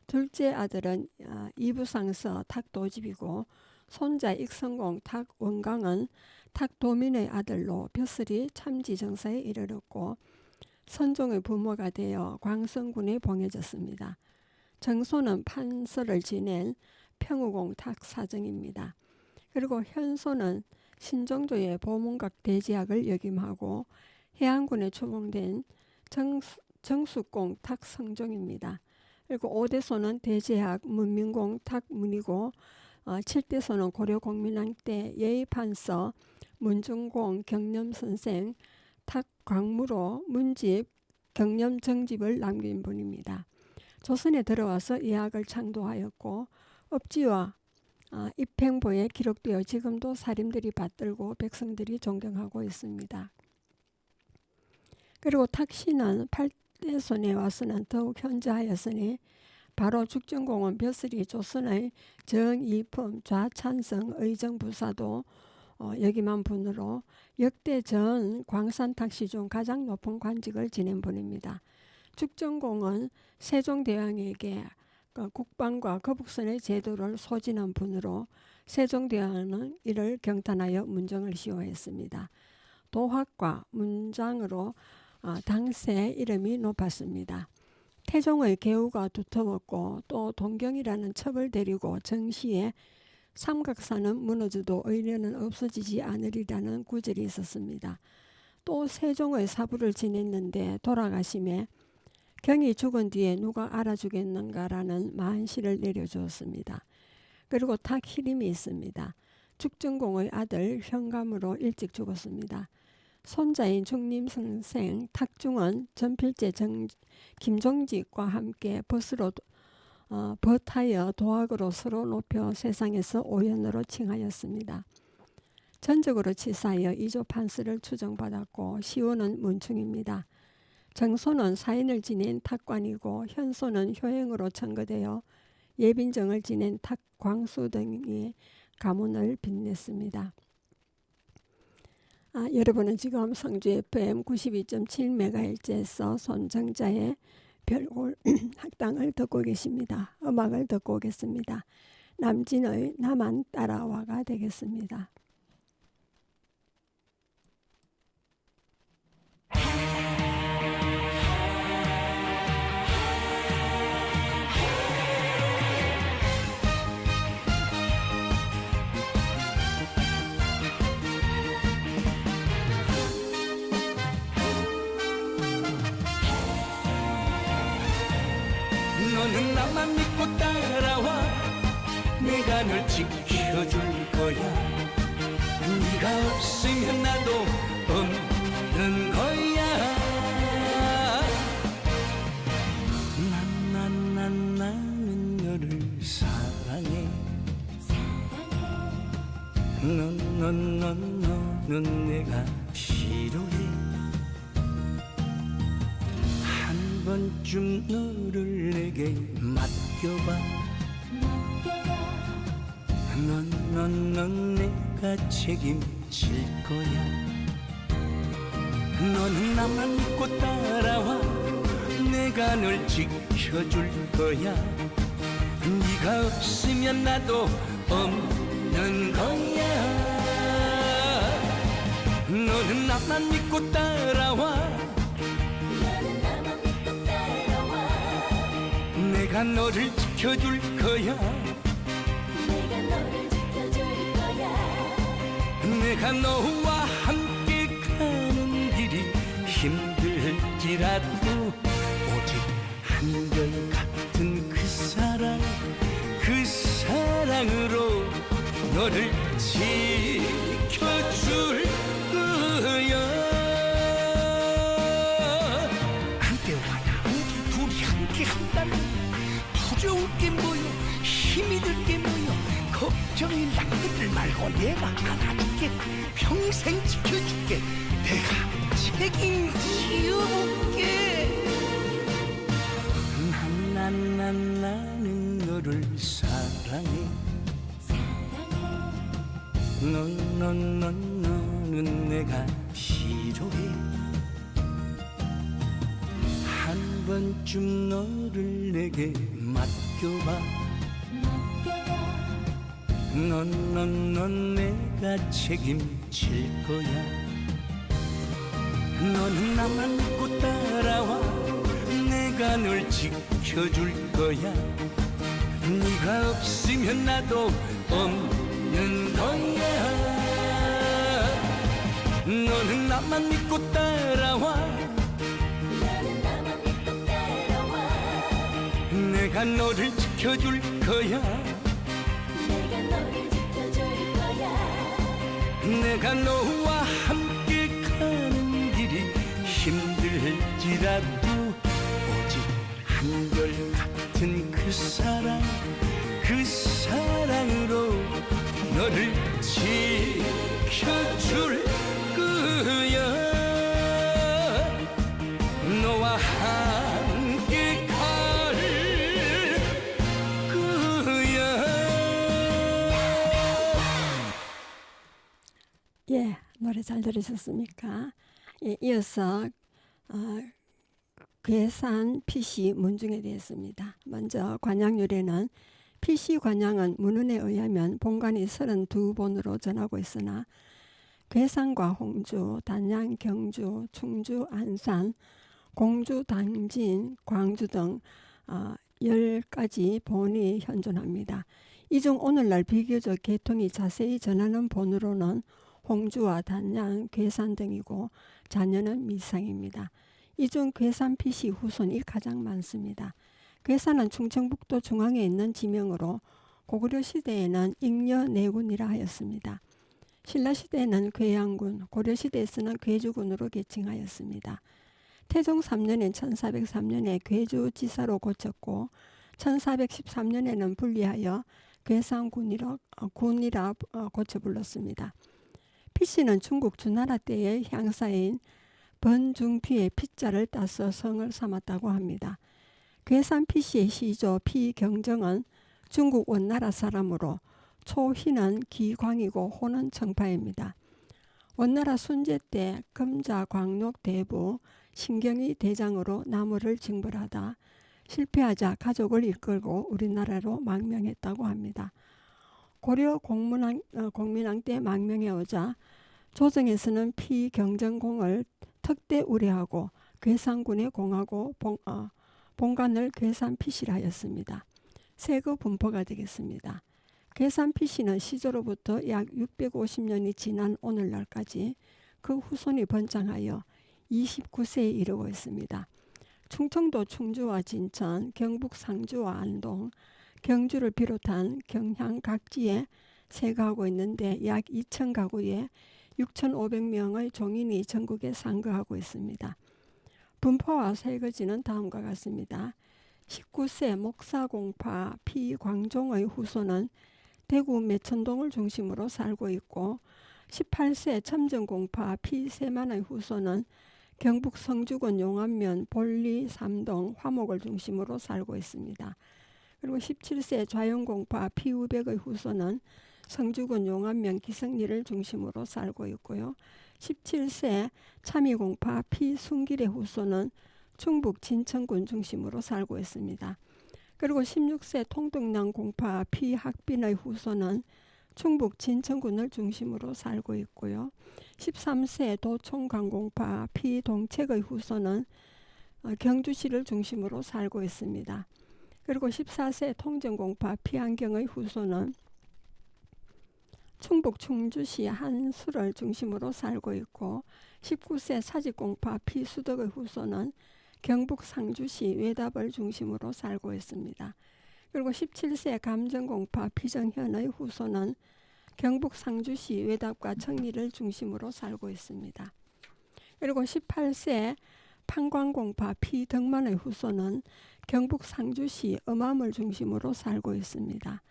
둘째 아들은 이부상서 탁도집이고 손자 익성공 탁원강은 탁도민의 아들로 벼슬이 참지정사에 이르렀고 선종의 부모가 되어 광성군에 봉해졌습니다. 정소는 판서를 지낸 평우공 탁사정입니다. 그리고 현소는 신종조의 보문각 대제학을 역임하고 해안군에 추봉된 정숙공 탁성종입니다. 그리고 5대소는 대제학 문민공 탁문이고 7대소는 고려 공민왕 때 예의판서 문중공 경념선생 탁광무로 문집 경념정집을 남긴 분입니다. 조선에 들어와서 예학을 창도하였고 업지와 입행보에 기록되어 지금도 사림들이 받들고 백성들이 존경하고 있습니다. 그리고 탁시는 8대손에 와서는 더욱 현저하였으니 바로 죽전공은 벼슬이 조선의 정이품 좌찬성 의정부사도 역임한 분으로 역대 전 광산 탁시 중 가장 높은 관직을 지낸 분입니다. 축전공은 세종대왕에게 국방과 거북선의 제도를 소진한 분으로 세종대왕은 이를 경탄하여 문정을 시호했습니다. 도학과 문장으로 당시에 이름이 높았습니다. 태종의 계우가 두터웠고 또 동경이라는 첩을 데리고 정시에 삼각산은 무너져도 의뢰는 없어지지 않으리라는 구절이 있었습니다. 또 세종의 사부를 지냈는데 돌아가심에 경이 죽은 뒤에 누가 알아주겠는가라는 만시를 내려주었습니다. 그리고 탁희림이 있습니다. 축전공의 아들 현감으로 일찍 죽었습니다. 손자인 중림선생 탁중은 전필제 김종직과 함께 벗하여 도학으로 서로 높여 세상에서 오연으로 칭하였습니다. 전적으로 치사하여 이조 판서를 추정받았고 시호는 문충입니다. 정소는 사인을 지낸 탁관이고 현소는 효행으로 청거되어 예빈정을 지낸 탁광수 등이 가문을 빛냈습니다. 여러분은 지금 성주 FM 92.7MHz에서 손정자의 별골 학당을 듣고 계십니다. 음악을 듣고 오겠습니다. 남진의 나만 따라와가 되겠습니다. 너는 나만 믿고 따라와 내가 널 지켜줄 거야 네가 없으면 나도 없는 거야 나는 너를 사랑해 너는 내가 필요해 한 번쯤 너를 내게 맡겨봐 넌 내가 책임질 거야 너는 나만 믿고 따라와 내가 널 지켜줄 거야 네가 없으면 나도 없는 거야 너는 나만 믿고 따라와 내가 너를 지켜줄 거야 내가 너와 함께 가는 길이 힘들지라도 오직 한결같은 그 사랑으로 너를 지켜줄 거야 한때와나 우리 둘이 함께 한다면 두려울 게 뭐여 힘이 들 게 뭐여 걱정이 남들 말고 내가 안아줄게 평생 지켜줄게 내가 책임지어볼게 나는 너를 사랑해 너는 내가 필요해 한 번쯤 너를 내게 맡겨봐 넌 내가 책임질 거야 너는 나만 믿고 따라와 내가 널 지켜줄 거야 네가 없으면 나도 없는 거야 너는 나만 믿고 따라와 내가 너를 지켜줄 거야 내가 너와 함께 가는 길이 힘들지라도 오직 한결같은 그 사랑으로 너를 지켜줄 거야 너와 함께 갈 거야 예, 노래 잘 들으셨습니까? 예, 이어서 괴산 피씨 문중에 대했습니다. 먼저 관양률에는 피씨 관양은 문헌에 의하면 본관이 32본으로 전하고 있으나 괴산과 홍주, 단양, 경주, 충주, 안산, 공주, 당진, 광주 등 10가지 본이 현존합니다. 이 중 오늘날 비교적 계통이 자세히 전하는 본으로는 홍주와 단양, 괴산 등이고 자녀는 미상입니다. 이 중 괴산 피씨 후손이 가장 많습니다. 괴산은 충청북도 중앙에 있는 지명으로 고구려 시대에는 잉여내군이라 하였습니다. 신라시대에는 괴양군, 고려시대에서는 괴주군으로 계칭하였습니다. 태종 3년인 1403년에 괴주지사로 고쳤고 1413년에는 분리하여 괴산군이라 고쳐 불렀습니다. 피씨는 중국 주나라 때의 향사인 번중피의 피자를 따서 성을 삼았다고 합니다. 괴산 피씨의 시조 피경정은 중국 원나라 사람으로 초희는 기광이고 호는 청파입니다. 원나라 순제 때 금자 광록 대부 신경이 대장으로 나무를 징벌하다 실패하자 가족을 이끌고 우리나라로 망명했다고 합니다. 고려 공민왕 때 망명해 오자 조정에서는 피경정공을 특대 우려하고 괴산군에 공하고 본관을 괴산 피씨라 하였습니다. 세거 분포가 되겠습니다. 괴산 피씨는 시조로부터 약 650년이 지난 오늘날까지 그 후손이 번창하여 29세에 이르고 있습니다. 충청도 충주와 진천, 경북 상주와 안동, 경주를 비롯한 경향 각지에 세거하고 있는데 약 2천 가구에 6,500명의 종인이 전국에 상거하고 있습니다. 분포와 세거지는 다음과 같습니다. 19세 목사공파 피광종의 후손은 대구 매천동을 중심으로 살고 있고 18세 첨정공파 피세만의 후손은 경북 성주군 용안면 볼리 삼동 화목을 중심으로 살고 있습니다. 그리고 17세 좌영공파 피우백의 후손은 성주군 용안면 기성리를 중심으로 살고 있고요. 17세 참이공파 피순길의 후손은 충북 진천군 중심으로 살고 있습니다. 그리고 16세 통등남 공파 피학빈의 후손은 충북 진천군을 중심으로 살고 있고요. 13세 도총강공파 피동책의 후손은 경주시를 중심으로 살고 있습니다. 그리고 14세 통정공파 피안경의 후손은 충북 충주시 한수를 중심으로 살고 있고 19세 사직공파 피수덕의 후손은 경북 상주시 외답을 중심으로 살고 있습니다. 그리고 17세 감정공파 피정현의 후손은 경북 상주시 외답과 청리를 중심으로 살고 있습니다. 그리고 18세 판광공파 피덕만의 후손은 경북 상주시 음암을 중심으로 살고 있습니다.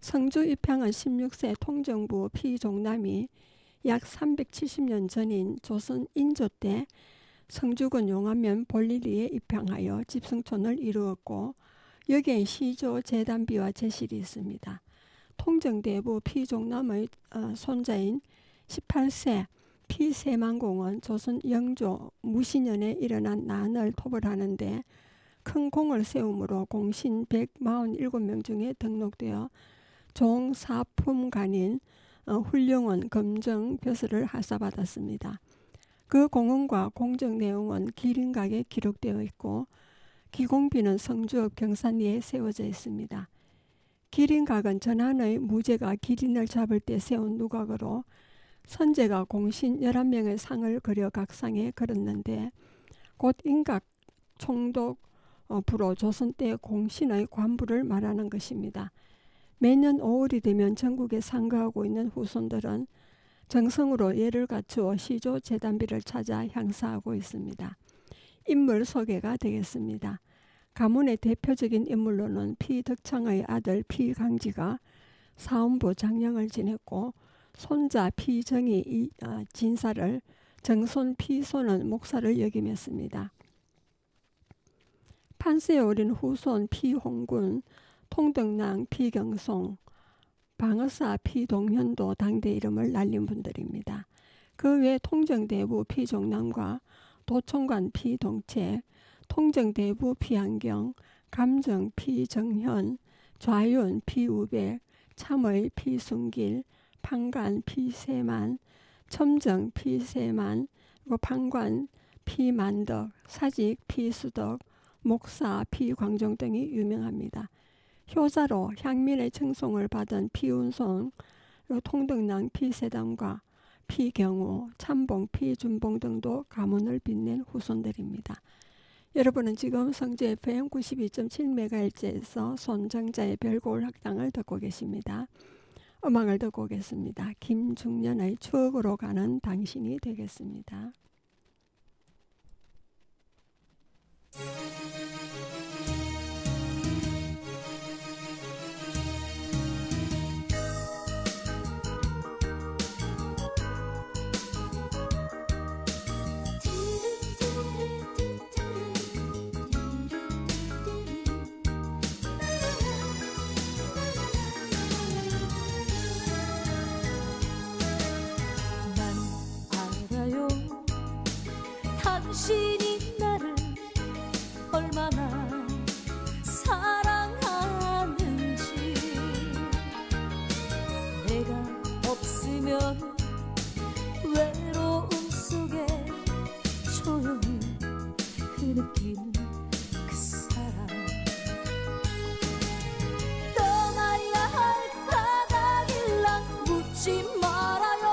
성주 입향은 16세 통정부 피종남이 약 370년 전인 조선 인조 때 성주군 용안면 볼리리에 입향하여 집성촌을 이루었고 여기에 시조 재단비와 제실이 있습니다. 통정대부 피종남의 손자인 18세 피세만공은 조선 영조 무신년에 일어난 난을 토벌하는데 큰 공을 세움으로 공신 147명 중에 등록되어 종사품관인 훌륭원 검정 벼슬을 하사받았습니다. 그 공헌과 공적 내용은 기린각에 기록되어 있고 기공비는 성주읍 경산리에 세워져 있습니다. 기린각은 전한의 무제가 기린을 잡을 때 세운 누각으로 선제가 공신 11명의 상을 그려 각상에 걸었는데 곧 인각 총독 부로 조선 때 공신의 관부를 말하는 것입니다. 매년 5월이 되면 전국에 상거하고 있는 후손들은 정성으로 예를 갖추어 시조 재단비를 찾아 향사하고 있습니다. 인물 소개가 되겠습니다. 가문의 대표적인 인물로는 피덕창의 아들 피강지가 사원부 장령을 지냈고 손자 피정이 진사를, 정손 피손은 목사를 역임했습니다. 판세에 오른 후손 피홍군, 통덕낭 피경송, 방어사 피동현도 당대 이름을 날린 분들입니다. 그 외 통정대부 피종남과 도총관 피동책, 통정 대부 피안경, 감정 피정현, 좌윤 피우백, 참의 피순길, 판간 피세만, 첨정 피세만, 그리고 판관 피만덕, 사직 피수덕, 목사 피광종 등이 유명합니다. 효자로 향민의 청송을 받은 피운송, 통등랑 피세담과 피경호, 참봉, 피준봉 등도 가문을 빛낸 후손들입니다. 여러분은 지금 성주 FM 92.7MHz에서 손정자의 별고을 학당을 듣고 계십니다. 음악을 듣고 오겠습니다. 김중년의 추억으로 가는 당신이 되겠습니다. 당신이 나를 얼마나 사랑하는지 내가 없으면 외로움 속에 조용히 흐느끼는 그 사랑 떠나야 할 바닥일랑 묻지 말아요.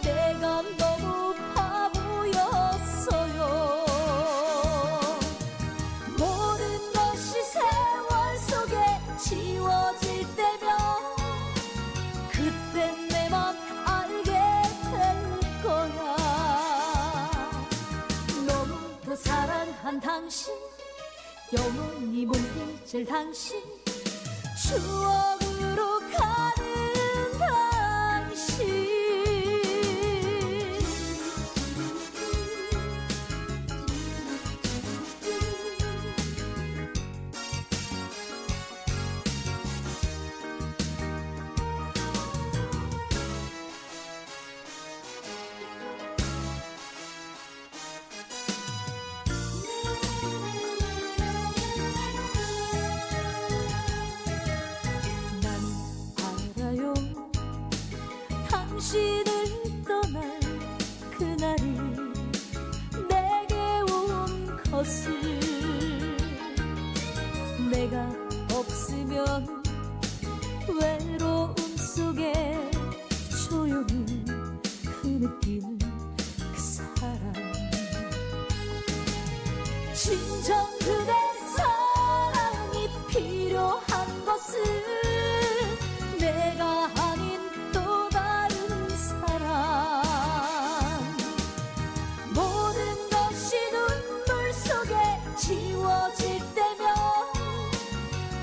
내가 너무 바보였어요. 모든 것이 세월 속에 지워질 때면 그땐 내 맘 알게 될 거야. 너무도 사랑한 당신, 영원히 못 잊을 당신, 추억으로 가는 당신. 당신을 떠날 그날이 내게 온 것을 내가 없으면 외로움 속에 조용히 흐느끼는 그 사랑 진정 그대 사랑이 필요한 것은 내가 아닌 또 다른 사람 모든 것이 눈물 속에 지워질 때면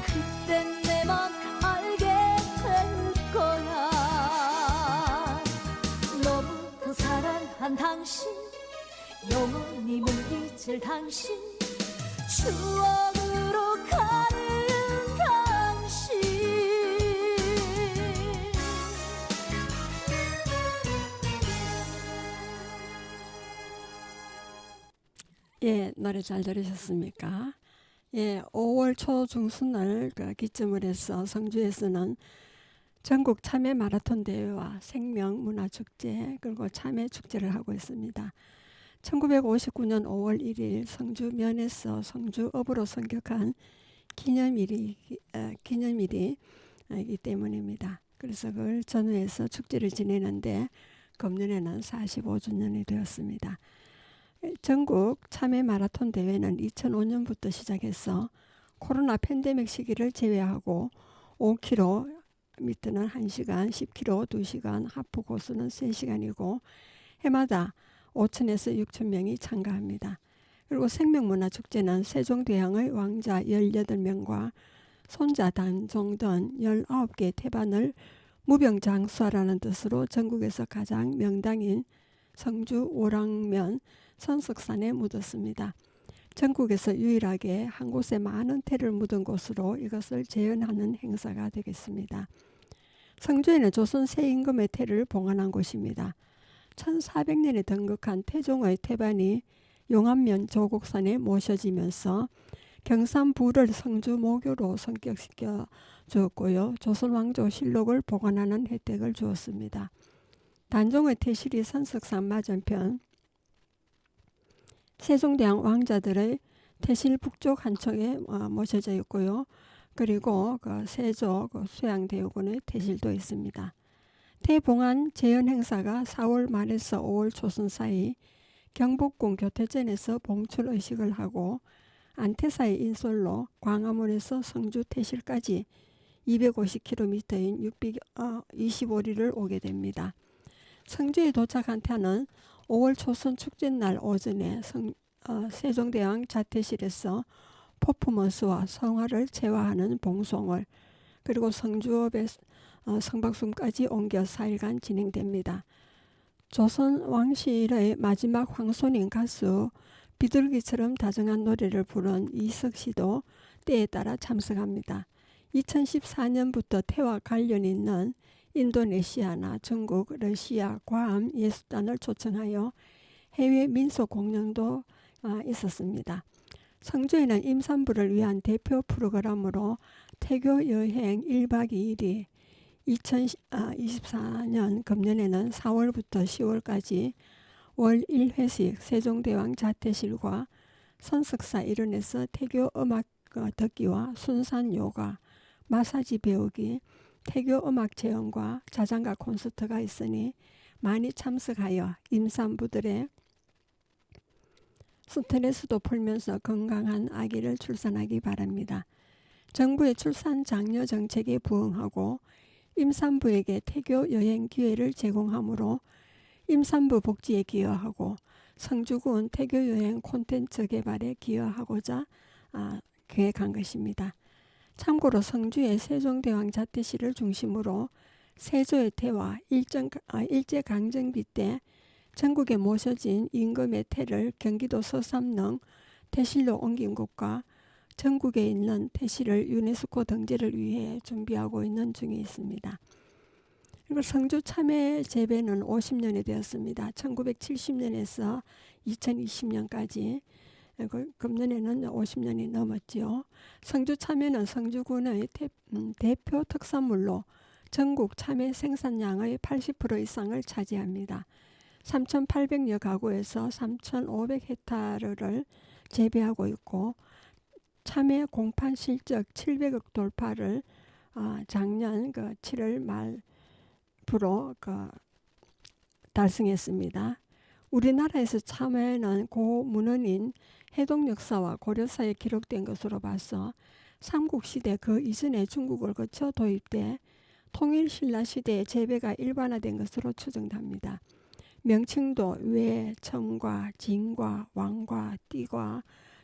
그땐 내 맘 알게 될 거야. 너무도 사랑한 당신, 영원히 못 잊을 당신, 추억으로 가는 당신. 예, 노래 잘 들으셨습니까? 예, 5월 초중순을 기점을 해서 성주에서는 전국 참외 마라톤 대회와 생명 문화 축제 그리고 참외 축제를 하고 있습니다. 1959년 5월 1일 성주 면에서 성주읍으로 선격한 기념일이기 때문입니다. 그래서 그걸 전후해서 축제를 지내는데 금년에는 45주년이 되었습니다. 전국 참외 마라톤 대회는 2005년부터 시작해서 코로나 팬데믹 시기를 제외하고 5km는 1시간, 10km 2시간, 하프 코스는 3시간이고 해마다 5천에서 6천 명이 참가합니다. 그리고 생명문화축제는 세종대왕의 왕자 18명과 손자 단종 등 19개의 태반을 무병장수하라는 뜻으로 전국에서 가장 명당인 성주 오랑면 선석산에 묻었습니다. 전국에서 유일하게 한 곳에 많은 태를 묻은 곳으로 이것을 재현하는 행사가 되겠습니다. 성주에는 조선 세임금의 태를 봉안한 곳입니다. 1400년에 등극한 태종의 태반이 용암면 조국산에 모셔지면서 경산부를 성주 모교로 성격시켜 주었고요. 조선왕조실록을 보관하는 혜택을 주었습니다. 단종의 태실이 선석산 맞은편 세종대왕 왕자들의 태실 북쪽 한쪽에 모셔져 있고요. 그리고 그 세조 수양대우군의 태실도 있습니다. 태봉안 제연 행사가 4월 말에서 5월 초순 사이 경복궁 교태전에서 봉출 의식을 하고 안태사의 인솔로 광화문에서 성주 태실까지 250km인 625리를 오게 됩니다. 성주에 도착한 태는 5월 초순 축제날 오전에 세종대왕 자태실에서 퍼포먼스와 성화를 체화하는 봉송을 그리고 성주읍의 성박순까지 옮겨 4일간 진행됩니다. 조선 왕실의 마지막 황손인 가수 비둘기처럼 다정한 노래를 부른 이석씨도 때에 따라 참석합니다. 2014년부터 태와 관련 있는 인도네시아나 중국, 러시아, 괌 예술단을 초청하여 해외 민속 공연도 있었습니다. 성주에는 임산부를 위한 대표 프로그램으로 태교 여행 1박 2일이 2024년 금년에는 4월부터 10월까지 월 1회씩 세종대왕 자태실과 선석사 일원에서 태교 음악 듣기와 순산 요가, 마사지 배우기, 태교 음악 체험과 자장가 콘서트가 있으니 많이 참석하여 임산부들의 스트레스도 풀면서 건강한 아기를 출산하기 바랍니다. 정부의 출산 장려 정책에 부응하고 임산부에게 태교 여행 기회를 제공하므로 임산부 복지에 기여하고 성주군 태교 여행 콘텐츠 개발에 기여하고자 계획한 것입니다. 참고로 성주의 세종대왕 자태실을 중심으로 세조의 태와 일제강점기 때 전국에 모셔진 임금의 태를 경기도 서삼릉 태실로 옮긴 곳과 전국에 있는 태실을 유네스코 등재를 위해 준비하고 있는 중에 있습니다. 그리고 성주 참외 재배는 50년이 되었습니다. 1970년에서 2020년까지 금년에는 50년이 넘었죠. 성주 참외는 성주군의 대표 특산물로 전국 참외 생산량의 80% 이상을 차지합니다. 3,800여 가구에서 3,500헥타르를 재배하고 있고 참외 공판 실적 700억 돌파를 작년 7월 말부로 달성했습니다. 우리나라에서 참외는 고문헌인 해동 역사와 고려사에 기록된 것으로 봐서 삼국시대 그 이전에 중국을 거쳐 도입돼 통일신라 시대에 재배가 일반화된 것으로 추정됩니다. 명칭도 외, 청과, 진과, 왕과, 띠과,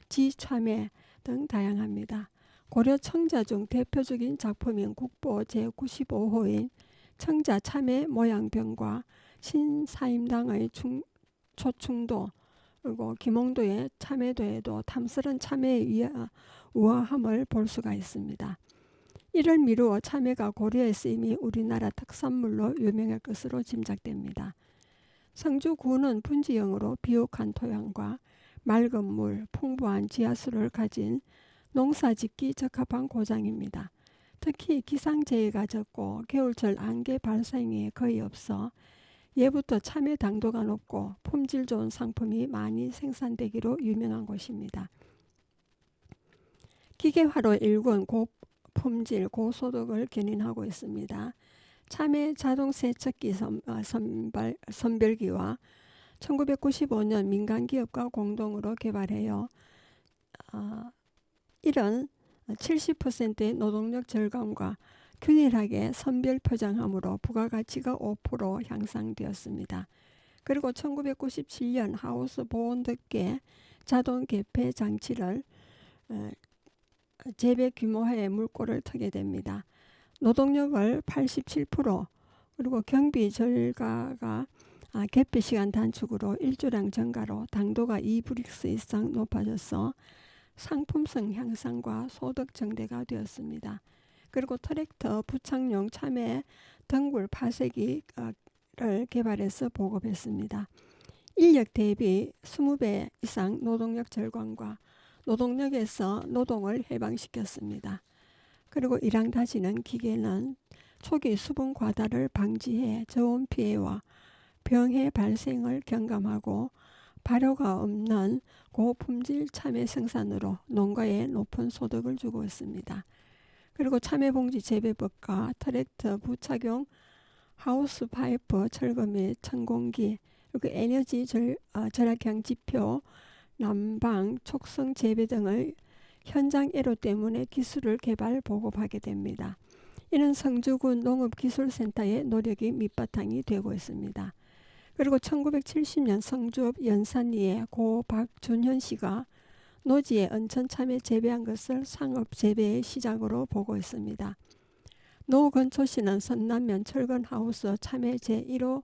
지참외 등 다양합니다. 고려 청자 중 대표적인 작품인 국보 제95호인 청자 참외 모양병과 신사임당의 초충도 그리고 김홍도의 참외도에도 탐스런 참외의 우아함을 볼 수가 있습니다. 이를 미루어 참외가 고려에 쓰임이 우리나라 특산물로 유명할 것으로 짐작됩니다. 성주군은 분지형으로 비옥한 토양과 맑은 물, 풍부한 지하수를 가진 농사짓기 적합한 고장입니다. 특히 기상재해가 적고 겨울철 안개 발생이 거의 없어 예부터 참외 당도가 높고 품질 좋은 상품이 많이 생산되기로 유명한 곳입니다. 기계화로 일군 고품질, 고소득을 견인하고 있습니다. 참외 자동 세척기 선별기와 1995년 민간기업과 공동으로 개발하여 이런 70%의 노동력 절감과 균일하게 선별 포장함으로 부가가치가 5% 향상되었습니다. 그리고 1997년 하우스 보온덮개 자동 개폐 장치를 재배 규모화에 물꼬를 트게 됩니다. 노동력을 87% 그리고 경비 절가가 개폐 시간 단축으로 일조량 증가로 당도가 2브릭스 이상 높아져서 상품성 향상과 소득 증대가 되었습니다. 그리고 트랙터 부착용 참외 덩굴 파쇄기를 개발해서 보급했습니다. 인력 대비 20배 이상 노동력 절감과 노동력에서 노동을 해방시켰습니다. 그리고 일항 다지는 기계는 초기 수분 과다를 방지해 저온 피해와 병해 발생을 경감하고 발효가 없는 고품질 참외 생산으로 농가에 높은 소득을 주고 있습니다. 그리고 참외봉지 재배법과 트랙터 부착용 하우스 파이프 철거 및 천공기, 그리고 에너지 절약형 지표, 난방, 촉성 재배 등을 현장 애로 때문에 기술을 개발 보급하게 됩니다. 이는 성주군 농업기술센터의 노력이 밑바탕이 되고 있습니다. 그리고 1970년 성주읍 연산리에 고 박준현 씨가 노지에 언천 참외 재배한 것을 상업 재배의 시작으로 보고 있습니다. 노건초 씨는 선남면 철근하우스 참외 제1호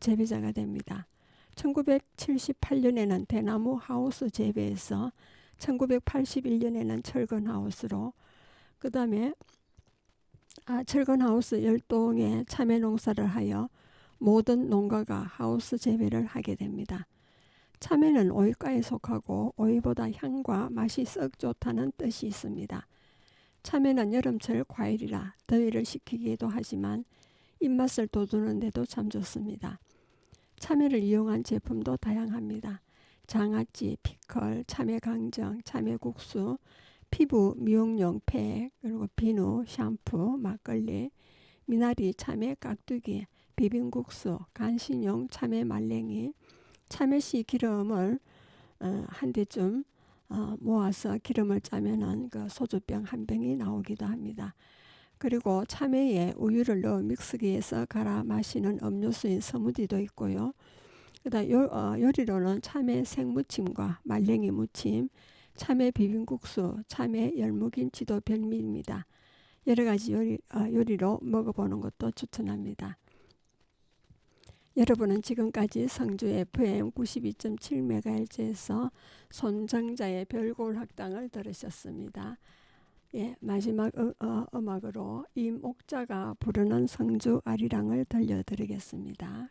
재배자가 됩니다. 1978년에는 대나무 하우스 재배에서 1981년에는 철근하우스로, 그 다음에 철근하우스 10동의 참외 농사를 하여 모든 농가가 하우스 재배를 하게 됩니다. 참외는 오이과에 속하고 오이보다 향과 맛이 썩 좋다는 뜻이 있습니다. 참외는 여름철 과일이라 더위를 식히기도 하지만 입맛을 돋우는 데도 참 좋습니다. 참외를 이용한 제품도 다양합니다. 장아찌, 피클, 참외 강정, 참외 국수, 피부 미용용 팩, 그리고 비누, 샴푸, 막걸리, 미나리, 참외 깍두기, 비빔국수, 간식용 참외 말랭이, 참외씨 기름을 한 대쯤 모아서 기름을 짜면은 그 소주병 한 병이 나오기도 합니다. 그리고 참외에 우유를 넣어 믹스기에서 갈아 마시는 음료수인 스무디도 있고요. 그다음 요리로는 참외 생무침과 말랭이 무침, 참외 비빔국수, 참외 열무김치도 별미입니다. 여러 가지 요리로 먹어보는 것도 추천합니다. 여러분은 지금까지 성주 FM 92.7MHz에서 손정자의 별골학당을 들으셨습니다. 예, 마지막 음악으로 임옥자가 부르는 성주 아리랑을 들려드리겠습니다.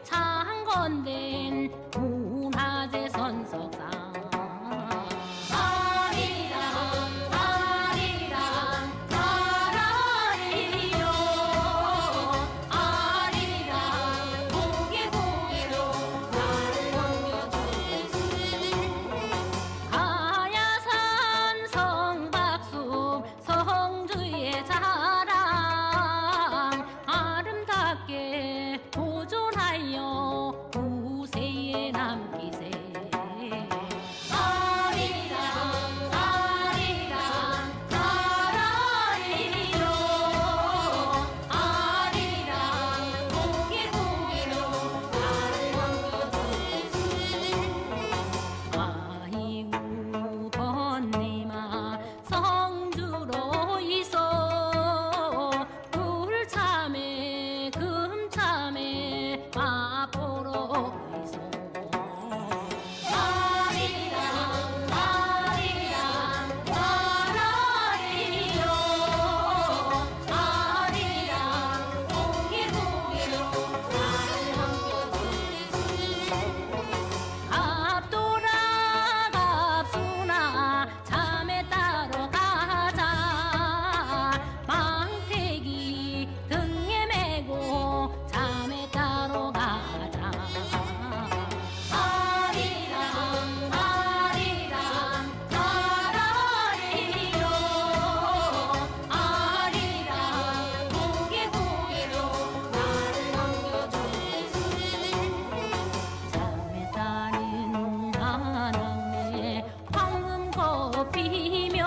창건된 문화재 선석상 아리랑 아리랑 아라리요 아리랑 고개 고개로 나를 넘겨주시 가야산 성박숲 성주의 자랑 아름답게 보존하여 후세에 남기세 아리랑 아리랑 아라리요 아리랑 고개 고개로 나를 넘겨주시 아이고 번님아 성주로 있어 굴참에 금참에 맛보러 있어 아리랑 아리랑 아라리요 아리랑 고개 고개로 나를 넘겨주시 앞돌아 갑수나 참에 따러 가자 망태기 등에 메고 참에 따러 가자 아리랑 아리랑 아라리요 아리랑 고개 고개로 나를 넘겨주시 참에 따른 하남에 황금꽃 피며